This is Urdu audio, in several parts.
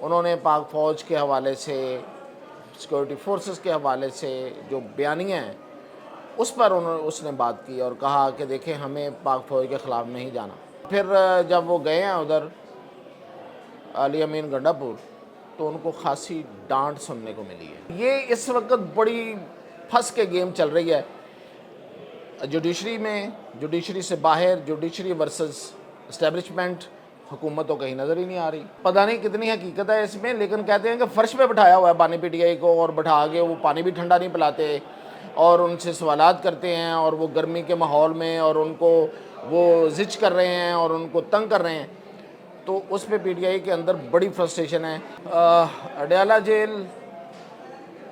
انہوں نے پاک فوج کے حوالے سے، سیکورٹی فورسز کے حوالے سے جو بیانیہ ہیں اس پر اس نے بات کی اور کہا کہ دیکھیں ہمیں پاک فوج کے خلاف نہیں جانا۔ پھر جب وہ گئے ہیں ادھر علی امین گنڈا پور تو ان کو خاصی ڈانٹ سننے کو ملی ہے۔ یہ اس وقت بڑی پھنس کے گیم چل رہی ہے جوڈیشری میں، جوڈیشری سے باہر، جوڈیشری ورسز اسٹیبلشمنٹ۔ حکومت تو کہیں نظر ہی نہیں آ رہی، پتہ نہیں کتنی حقیقت ہے اس میں، لیکن کہتے ہیں کہ فرش پہ بٹھایا ہوا ہے بانی پی ٹی آئی کو، اور بٹھا کے وہ پانی بھی ٹھنڈا نہیں پلاتے اور ان سے سوالات کرتے ہیں، اور وہ گرمی کے ماحول میں اور ان کو وہ زچ کر رہے ہیں اور ان کو تنگ کر رہے ہیں۔ تو اس پہ پی ٹی آئی کے اندر بڑی فرسٹریشن ہے۔ اڈیالہ جیل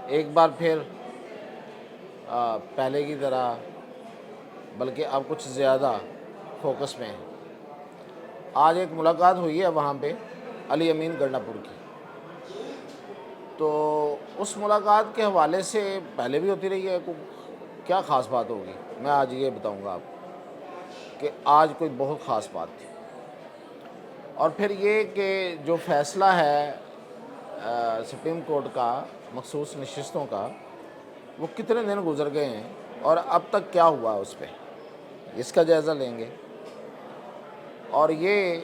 ایک بار پھر پہلے کی طرح بلکہ اب کچھ زیادہ فوکس میں ہے۔ آج ایک ملاقات ہوئی ہے وہاں پہ علی امین گنڈا پور کی، تو اس ملاقات کے حوالے سے پہلے بھی ہوتی رہی ہے، کیا خاص بات ہوگی میں آج یہ بتاؤں گا آپ کو کہ آج کوئی بہت خاص بات تھی۔ اور پھر یہ کہ جو فیصلہ ہے سپریم کورٹ کا مخصوص نشستوں کا، وہ کتنے دن گزر گئے ہیں اور اب تک کیا ہوا اس پہ، اس کا جائزہ لیں گے۔ اور یہ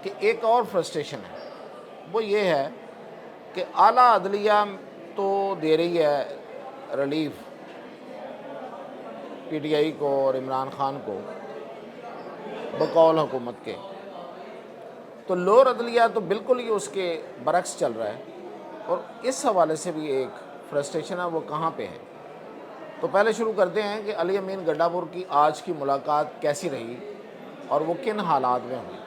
کہ ایک اور فرسٹریشن ہے، وہ یہ ہے کہ اعلیٰ عدلیہ تو دے رہی ہے ریلیف پی ٹی آئی کو اور عمران خان کو بقول حکومت کے، تو لوور عدلیہ تو بالکل ہی اس کے برعکس چل رہا ہے، اور اس حوالے سے بھی ایک فرسٹریشن ہے، وہ کہاں پہ ہے۔ تو پہلے شروع کرتے ہیں کہ علی امین گنڈا پور کی آج کی ملاقات کیسی رہی اور وہ کن حالات میں ہوئی۔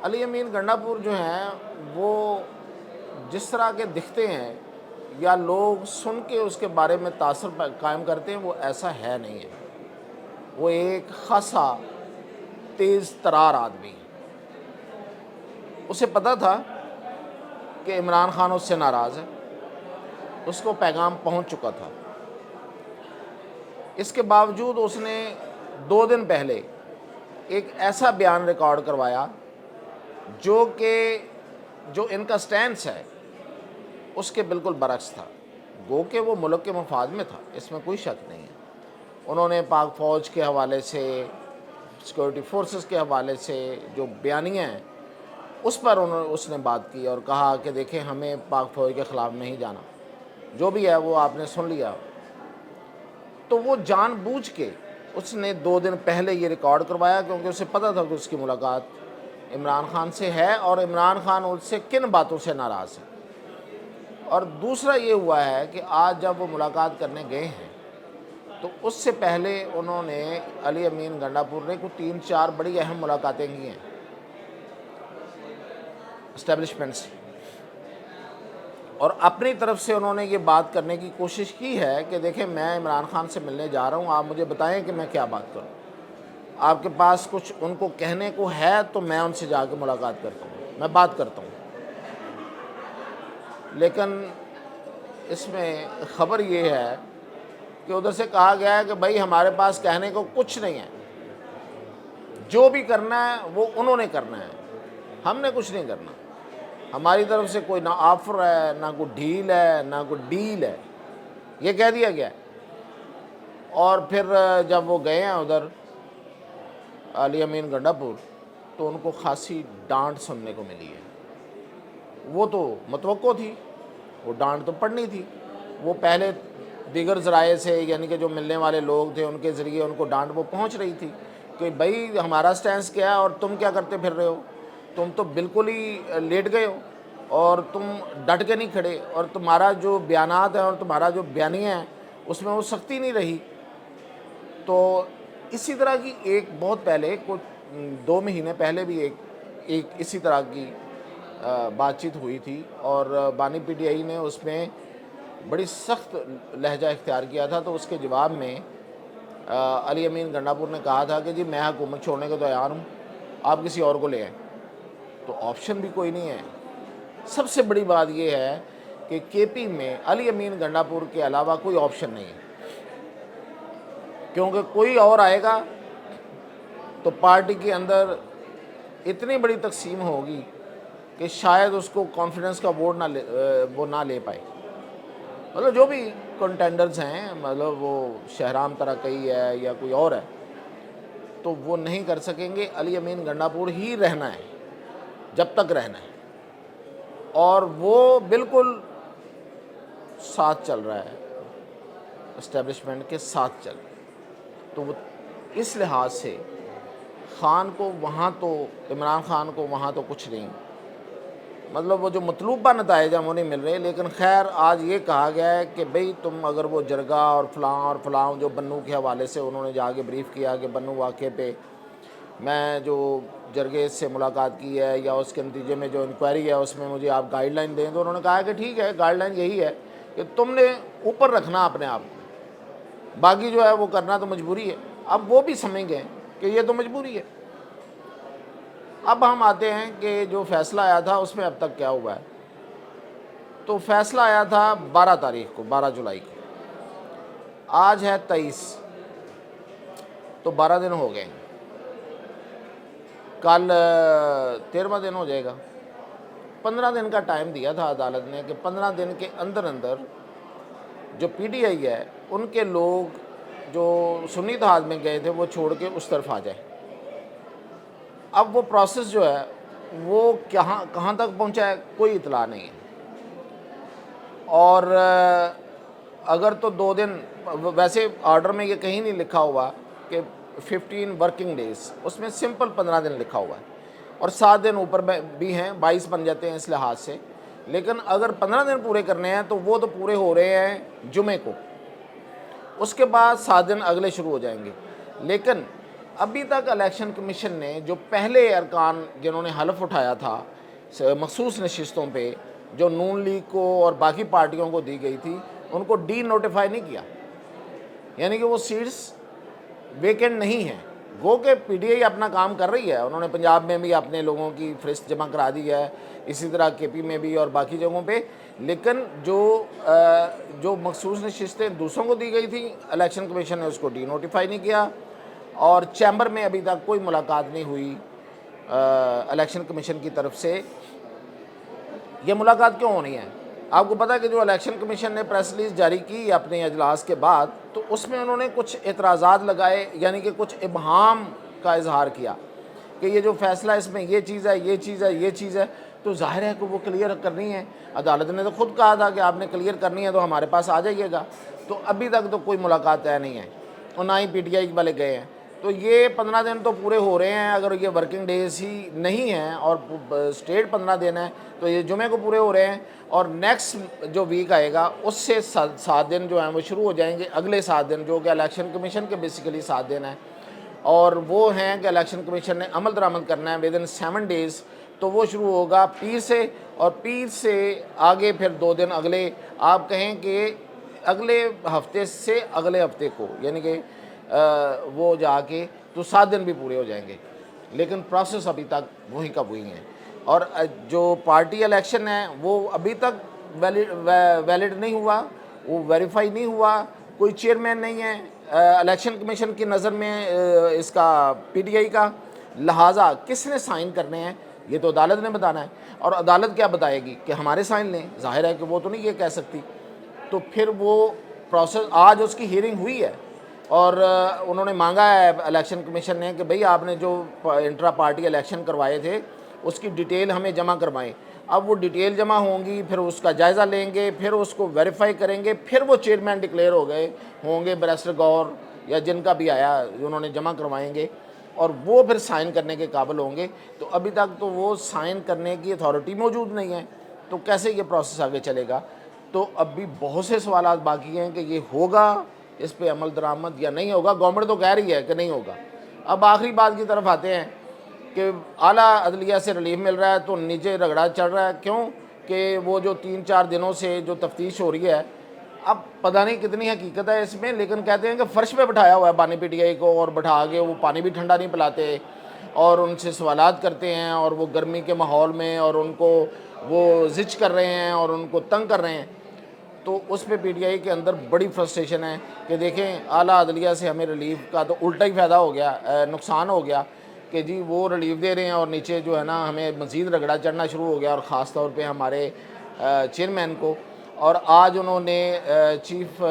علی امین گنڈا پور جو ہیں وہ جس طرح کے دکھتے ہیں یا لوگ سن کے اس کے بارے میں تاثر قائم کرتے ہیں، وہ ایسا ہے نہیں ہے۔ وہ ایک خاصا تیز ترار آدمی ہے۔ اسے پتہ تھا کہ عمران خان اس سے ناراض ہے، اس کو پیغام پہنچ چکا تھا۔ اس کے باوجود اس نے 2 دن پہلے ایک ایسا بیان ریکارڈ کروایا جو ان کا سٹینس ہے اس کے بالکل برعکس تھا، گو کہ وہ ملک کے مفاد میں تھا، اس میں کوئی شک نہیں ہے۔ انہوں نے پاک فوج کے حوالے سے، سیکورٹی فورسز کے حوالے سے جو بیانیہ ہیں اس پر اس نے بات کی اور کہا کہ دیکھیں ہمیں پاک فوج کے خلاف نہیں جانا، جو بھی ہے وہ آپ نے سن لیا۔ تو وہ جان بوجھ کے اس نے 2 دن پہلے یہ ریکارڈ کروایا، کیونکہ اسے پتہ تھا کہ اس کی ملاقات عمران خان سے ہے اور عمران خان اس سے کن باتوں سے ناراض ہے۔ اور دوسرا یہ ہوا ہے کہ آج جب وہ ملاقات کرنے گئے ہیں تو اس سے پہلے انہوں نے علی امین گنڈا پور نے کو 3-4 بڑی اہم ملاقاتیں کی ہیں اسٹیبلشمنٹ سے، اور اپنی طرف سے انہوں نے یہ بات کرنے کی کوشش کی ہے کہ دیکھیں میں عمران خان سے ملنے جا رہا ہوں، آپ مجھے بتائیں کہ میں کیا بات کروں، آپ کے پاس کچھ ان کو کہنے کو ہے تو میں ان سے جا کے ملاقات کرتا ہوں، میں بات کرتا ہوں۔ لیکن اس میں خبر یہ ہے کہ ادھر سے کہا گیا ہے کہ بھائی ہمارے پاس کہنے کو کچھ نہیں ہے، جو بھی کرنا ہے وہ انہوں نے کرنا ہے، ہم نے کچھ نہیں کرنا، ہماری طرف سے کوئی نہ آفر ہے، نہ کوئی ڈھیل ہے، نہ کوئی ڈیل ہے، یہ کہہ دیا گیا ہے۔ اور پھر جب وہ گئے ہیں ادھر علی امین گنڈا پور تو ان کو خاصی ڈانٹ سننے کو ملی ہے۔ وہ تو متوقع تھی، وہ ڈانٹ تو پڑنی تھی، وہ پہلے دیگر ذرائع سے یعنی کہ جو ملنے والے لوگ تھے ان کے ذریعے ان کو ڈانٹ وہ پہنچ رہی تھی کہ بھائی ہمارا سٹینس کیا ہے اور تم کیا کرتے پھر رہے ہو، تم تو بالکل ہی لیٹ گئے ہو اور تم ڈٹ کے نہیں کھڑے، اور تمہارا جو بیانات ہیں اور تمہارا جو بیانیہ ہے اس میں وہ سختی نہیں رہی۔ تو اسی طرح کی ایک بہت پہلے کچھ 2 مہینے پہلے بھی ایک اسی طرح کی بات چیت ہوئی تھی، اور بانی پی ٹی آئی نے اس میں بڑی سخت لہجہ اختیار کیا تھا۔ تو اس کے جواب میں علی امین گنڈا پور نے کہا تھا کہ جی میں حکومت چھوڑنے کو تیار ہوں، آپ کسی اور کو لے آئیں۔ تو آپشن بھی کوئی نہیں ہے۔ سب سے بڑی بات یہ ہے کہ کے پی میں علی امین گنڈا پور کے علاوہ کوئی آپشن نہیں ہے، کیونکہ کوئی اور آئے گا تو پارٹی کے اندر اتنی بڑی تقسیم ہوگی کہ شاید اس کو کانفیڈنس کا ووٹ وہ نہ لے پائے. مطلب جو بھی کنٹینڈرز ہیں، مطلب وہ شہرام ترقی ہے یا کوئی اور ہے، تو وہ نہیں کر سکیں گے. علی امین گنڈا پور ہی رہنا ہے جب تک رہنا ہے، اور وہ بالکل ساتھ چل رہا ہے، اسٹیبلشمنٹ کے ساتھ چل رہا ہے. تو وہ اس لحاظ سے خان کو وہاں تو، عمران خان کو وہاں تو کچھ نہیں، مطلب وہ جو مطلوبہ نتائج ہیں وہ نہیں مل رہے. لیکن خیر آج یہ کہا گیا ہے کہ بھئی تم اگر وہ جرگہ اور فلاں جو بنو کے حوالے سے انہوں نے جا کے بریف کیا کہ بنو واقعے پہ میں جو جرگے سے ملاقات کی ہے یا اس کے نتیجے میں جو انکوائری ہے اس میں مجھے آپ گائیڈ لائن دیں. تو انہوں نے کہا کہ ٹھیک ہے، گائیڈ لائن یہی ہے کہ تم نے اوپر رکھنا اپنے آپ کو، باقی جو ہے وہ کرنا تو مجبوری ہے. اب وہ بھی سمجھ گئے کہ یہ تو مجبوری ہے. اب ہم آتے ہیں کہ جو فیصلہ آیا تھا اس میں اب تک کیا ہوا ہے. تو فیصلہ آیا تھا 12 تاریخ کو، 12 جولائی کو، آج ہے 23، تو 12 دن ہو گئے. کل 13واں دن ہو جائے گا. 15 دن کا ٹائم دیا تھا عدالت نے کہ 15 دن کے اندر اندر جو پی ٹی آئی ہے ان کے لوگ جو سنی اتحاد میں گئے تھے وہ چھوڑ کے اس طرف آ جائے. اب وہ پروسیس جو ہے وہ کہاں تک پہنچا ہے کوئی اطلاع نہیں ہے. اور اگر تو 2 دن، ویسے آرڈر میں یہ کہیں نہیں لکھا ہوا کہ 15 ورکنگ ڈیز، اس میں سمپل 15 دن لکھا ہوا ہے، اور 7 دن اوپر بھی ہیں، 22 بن جاتے ہیں اس لحاظ سے. لیکن اگر 15 دن پورے کرنے ہیں تو وہ تو پورے ہو رہے ہیں جمعے کو، اس کے بعد 7 دن اگلے شروع ہو جائیں گے. لیکن ابھی تک الیکشن کمیشن نے جو پہلے ارکان جنہوں نے حلف اٹھایا تھا مخصوص نشستوں پہ جو نون لیگ کو اور باقی پارٹیوں کو دی گئی تھی، ان کو ڈی نوٹیفائی نہیں کیا. یعنی کہ وہ سیٹس ویکنٹ نہیں ہیں. گو کہ پی ٹی آئی اپنا کام کر رہی ہے، انہوں نے پنجاب میں بھی اپنے لوگوں کی فہرست جمع کرا دی ہے، اسی طرح کے پی میں بھی اور باقی جگہوں پہ. لیکن جو مخصوص نشستیں دوسروں کو دی گئی تھی، الیکشن کمیشن نے اس کو ڈی نوٹیفائی نہیں کیا. اور چیمبر میں ابھی تک کوئی ملاقات نہیں ہوئی الیکشن کمیشن کی طرف سے. یہ ملاقات کیوں ہونی ہے؟ آپ کو پتہ ہے کہ جو الیکشن کمیشن نے پریس ریلیز جاری کی اپنے اجلاس کے بعد، تو اس میں انہوں نے کچھ اعتراضات لگائے، یعنی کہ کچھ ابہام کا اظہار کیا کہ یہ جو فیصلہ اس میں یہ چیز ہے، یہ چیز ہے، یہ چیز ہے. تو ظاہر ہے کہ وہ کلیئر کرنی ہے. عدالت نے تو خود کہا تھا کہ آپ نے کلیئر کرنی ہے تو ہمارے پاس آ جائیے گا. تو ابھی تک تو کوئی ملاقات طے نہیں ہے، اور نہ ہی پی ٹی آئی والے گئے ہیں. تو یہ 15 دن تو پورے ہو رہے ہیں. اگر یہ ورکنگ ڈیز ہی نہیں ہیں اور اسٹیٹ 15 دن ہے تو یہ جمعے کو پورے ہو رہے ہیں. اور نیکسٹ جو ویک آئے گا اس سے 7 دن جو ہیں وہ شروع ہو جائیں گے، اگلے 7 دن جو کہ الیکشن کمیشن کے بیسیکلی 7 دن ہیں. اور وہ ہیں کہ الیکشن کمیشن نے عمل درآمد کرنا ہے ودن 7 ڈیز. تو وہ شروع ہوگا پیر سے، اور پیر سے آگے پھر 2 دن اگلے، آپ کہیں کہ اگلے ہفتے سے اگلے ہفتے کو، یعنی کہ وہ جا کے تو 7 دن بھی پورے ہو جائیں گے. لیکن پروسیس ابھی تک وہی کا وہی ہیں. اور جو پارٹی الیکشن ہے وہ ابھی تک ویلڈ نہیں ہوا، وہ ویریفائی نہیں ہوا، کوئی چیئرمین نہیں ہے الیکشن کمیشن کی نظر میں اس کا پی ٹی آئی کا. لہٰذا کس نے سائن کرنے ہیں یہ تو عدالت نے بتانا ہے. اور عدالت کیا بتائے گی کہ ہمارے سائن لیں؟ ظاہر ہے کہ وہ تو نہیں یہ کہہ سکتی. تو پھر وہ پروسیس، آج اس کی ہیئرنگ ہوئی ہے اور انہوں نے مانگا ہے الیکشن کمیشن نے کہ بھئی آپ نے جو انٹرا پارٹی الیکشن کروائے تھے اس کی ڈیٹیل ہمیں جمع کروائیں. اب وہ ڈیٹیل جمع ہوں گی، پھر اس کا جائزہ لیں گے، پھر اس کو ویریفائی کریں گے، پھر وہ چیئرمین ڈکلیئر ہوں گے بیرسٹر گور یا جن کا بھی آیا انہوں نے جمع کروائیں گے، اور وہ پھر سائن کرنے کے قابل ہوں گے. تو ابھی تک تو وہ سائن کرنے کی اتھارٹی موجود نہیں ہے، تو کیسے یہ پروسیس آگے چلے گا؟ تو اب بھی بہت سے سوالات باقی ہیں کہ یہ ہوگا، اس پہ عمل درآمد یا نہیں ہوگا. گورنمنٹ تو کہہ رہی ہے کہ نہیں ہوگا. اب آخری بات کی طرف آتے ہیں کہ اعلیٰ عدلیہ سے ریلیف مل رہا ہے تو نیچے رگڑا چڑھ رہا ہے. کیوں کہ وہ جو 3-4 دنوں سے جو تفتیش ہو رہی ہے، اب پتہ نہیں کتنی حقیقت ہے اس میں، لیکن کہتے ہیں کہ فرش پہ بٹھایا ہوا ہے بانی پی ٹی آئی کو، اور بٹھا کے وہ پانی بھی ٹھنڈا نہیں پلاتے اور ان سے سوالات کرتے ہیں، اور وہ گرمی کے ماحول میں اور ان کو وہ زچ کر رہے ہیں اور ان کو تنگ کر رہے ہیں. تو اس پہ پی ٹی آئی کے اندر بڑی فرسٹریشن ہے کہ دیکھیں اعلیٰ عدلیہ سے ہمیں ریلیف کا تو الٹا ہی فائدہ ہو گیا، نقصان ہو گیا. کہ جی وہ ریلیف دے رہے ہیں اور نیچے جو ہے نا ہمیں مزید رگڑا چڑھنا شروع ہو گیا، اور خاص طور پہ ہمارے چیئرمین کو. اور آج انہوں نے چیف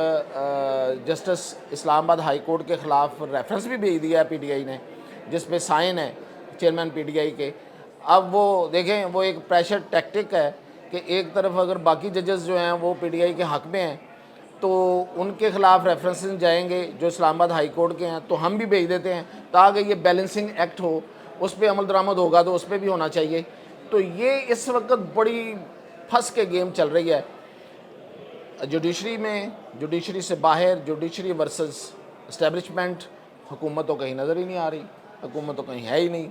جسٹس اسلام آباد ہائی کورٹ کے خلاف ریفرنس بھی بھیج دیا ہے پی ٹی آئی نے، جس پہ سائن ہے چیئرمین پی ٹی آئی کے. اب وہ دیکھیں وہ ایک پریشر ٹیکٹک ہے کہ ایک طرف اگر باقی ججز جو ہیں وہ پی ٹی آئی کے حق میں ہیں تو ان کے خلاف ریفرنسز جائیں گے جو اسلام آباد ہائی کورٹ کے ہیں، تو ہم بھی بھیج دیتے ہیں تاکہ یہ بیلنسنگ ایکٹ ہو، اس پہ عمل درآمد ہوگا تو اس پہ بھی ہونا چاہیے. تو یہ اس وقت بڑی پھنس کے گیم چل رہی ہے جوڈیشری میں، جوڈیشری سے باہر، جوڈیشری ورسز اسٹیبلشمنٹ. حکومت تو کہیں نظر ہی نہیں آ رہی، حکومت تو کہیں ہے ہی نہیں.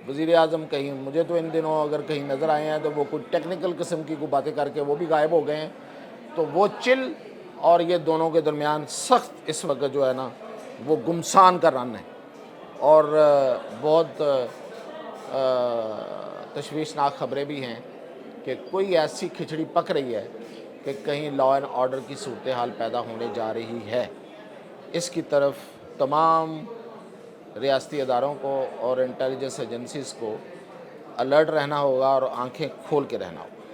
وزیر اعظم کہیں، مجھے تو ان دنوں اگر کہیں نظر آئے ہیں تو وہ کوئی ٹیکنیکل قسم کی کوئی باتیں کر کے وہ بھی غائب ہو گئے ہیں. تو وہ چل اور یہ دونوں کے درمیان سخت اس وقت جو ہے نا وہ گمسان کا رن ہے، اور بہت تشویشناک خبریں بھی ہیں کہ کوئی ایسی کھچڑی پک رہی ہے کہ کہیں لا اینڈ آرڈر کی صورتحال پیدا ہونے جا رہی ہے. اس کی طرف تمام ریاستی اداروں کو اور انٹیلیجنس ایجنسیز کو الرٹ رہنا ہوگا اور آنکھیں کھول کے رہنا ہوگا.